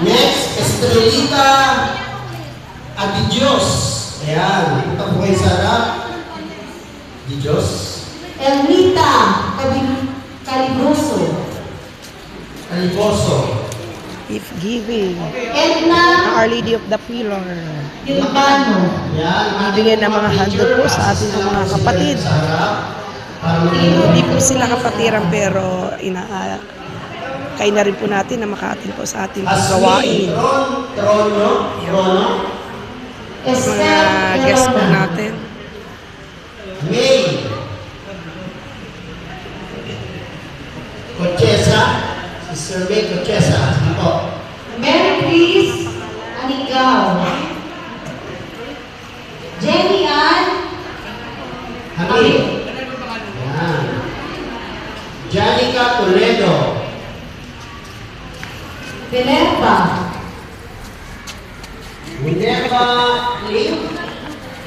Next, Estrelita Abidjos. Ayan, punta po kayo sa harap. Abidjos. Elrita Caliboso. Caliboso. If giving. Edna Our Lady of the Pillar. Ilbano. Ayan, Bibigyan ng mga handog po sa ating mga kapatid. Sa harap. Para Hindi po sila kapatiran pero kaya na rin po natin na makaatin po sa ating gawain. Trono. Esther Mga guest po Verona. natin. May Cochesa. Sister May Cochesa. Ito. Mary Chris Anigao. Jenny Ann Hamid. Ayan. Janica Toledo. Minerva Minerva Ling.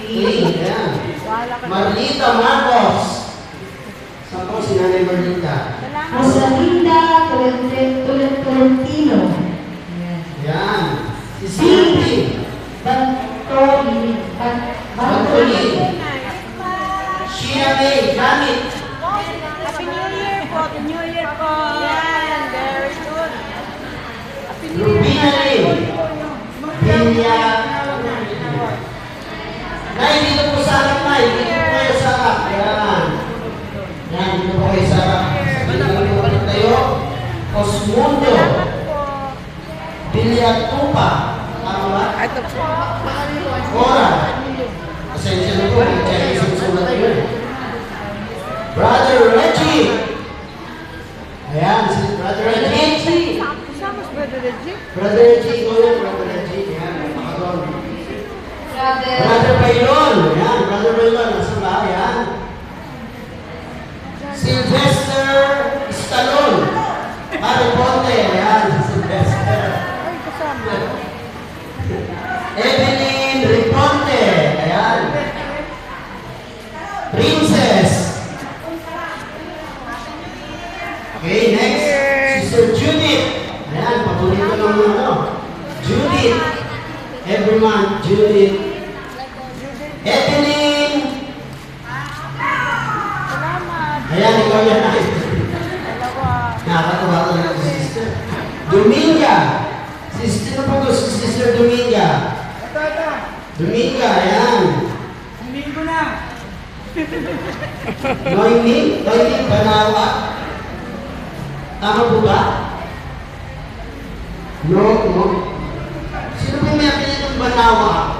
Ayan. Marlita Marcos. Saan po si Nanay Marlita? Rosalinda Tolentino. Ayan. Si Cindy. Bantoli. Sheila May. Gamit. Happy New Year po! Happy New Year po! Yan! Very good! Happy New Year! Rubina Lim. Binya. Nay, dito po sa harap, Nay. Dito po kayo sa harap. Ayan. Ayan, dito po kayo sa harap. Sabihin po ulit tayo. Osmundo. Bilyatupa. Tama ba? Ito po. Cora. Pasensya na po. Kaya isang sulat yun. Brother Reggie. Ayan, si Brother Reggie. Kasama si Brother Reggie? Brother Reggie, ito yun, Brother Reggie. Ayan, napakadon. Brother Baylon. Ayan, Brother Baylon. Nasa ba? Ayan. Sylvester Stallone. Harry Potter. Ayan, si Sylvester. Ay, kasama. Evelyn Riponte. Ayan. Princess. Okay, next. Sister Judith. Ayan, paborito ng ano. Judith. Every month, Judith. Evelyn. Salamat! Ayan, ikaw yan. Dalawa. Nakakatawa ko na si Sister. Dominga. Sister po to, si Sister Dominga. Dominga, ayan. Noeming Banawa. Tama po ba? No. Sino po may apelyido ng Banawa?